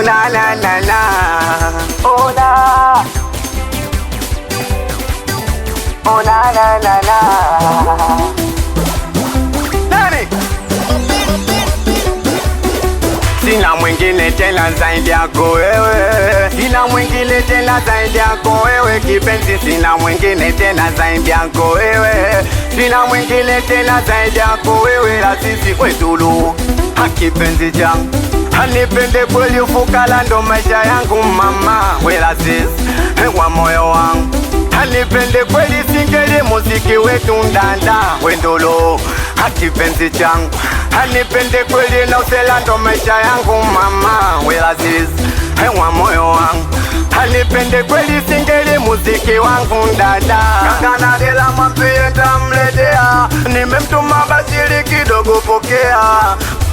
Oh na na na na, oh na, oh na na na na. Nani? Sina mwingine tena zaidi yako wewe, sina mwingine tena zaidi yako wewe kipenzi, sina mwingine tena zaidi yako wewe, sina mwingine tena zaidi yako wewe, la sisi kwetulu hakipenzi changu, hanipende kweli ufukara ndo maisha yangu mama, wela sisi wa moyo wangu, hanipende kweli singeli muziki wetu ndanda, wendolo hakipenzi changu, hanipende kweli na usela ndo maisha yangu mama, wela sisi wa moyo wangu, hanipende kweli singeli muziki wangu ndada. Kaka Nadela mwambie nitamletea, nimemtuma Bashiri kidogo pokea,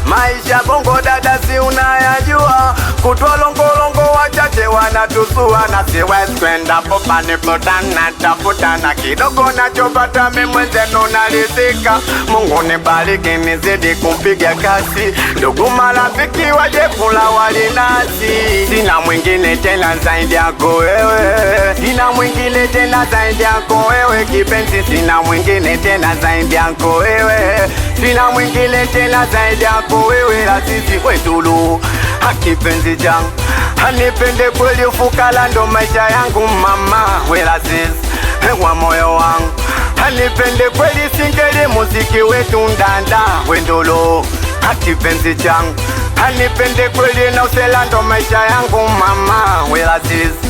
maisha bongo dada si unayajua, kutwa longolongo wachache wanatusua, na siwezi kwenda popa nipotana tafutana, kidogo nachopata mimi mwenzenu nalizika, Mungu nibariki nizidi kumpiga kasi, ndugu marafiki waje kula wali nasi, sina mwingine tena zaidi yako wewe, sina mwingine tena zaidi yako wewe kipenzi, sina mwingine tena zaidi yako wewe, sina mwingine tena zaidi yako wewe, la sisi kwetulu hakipenzi changu, hanipende kweli ufukara ndo maisha yangu mama, wela sisi wa moyo wangu, hanipende kweli singeli muziki wetu ndanda, wendolo hakipenzi changu, hanipende kweli na usela ndo maisha yangu mama, wela sisi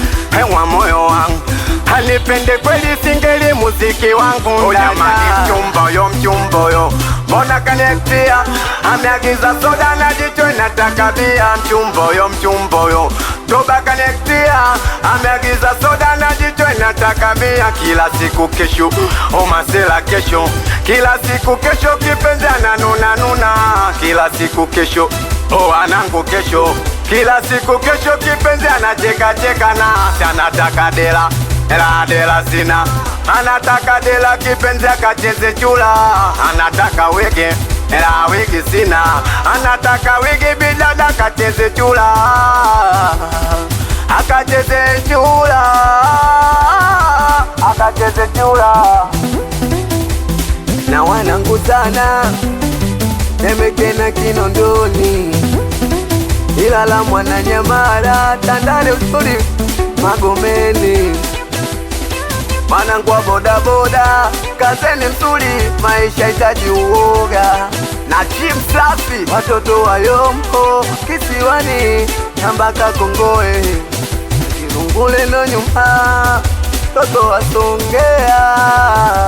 wa moyo wangu, hanipende kweli singeli muziki wangu ndanda. Jamani mchumboyo mbona kanektia, ameagiza soda na jicho inataka bia, mchumboyo toba kanektia, ameagiza soda na jicho inataka bia, kila siku kesho omasela kesho, kila siku kesho kipenzi ananuna, kila siku kesho anangu kesho, kila siku kesho kipenzi anacheka na anataka dela dela sina, anataka dela kipenzi akacheze chula, anataka wege ela wigi sina, anataka wigi bidada akacheze chula, akacheze chula, akacheze chula. Na wanangu sana Temeke na Kinondoni, Ilala Mwananyamala, Tandale Usuli Magomeni, wanangu wa boda boda kazeni msuli, maisha itaji uoga na Jim Safi, watoto wa Yombo kisiwani Nambaka Kongoe, Kirungule no nyuma, toto wa Songea.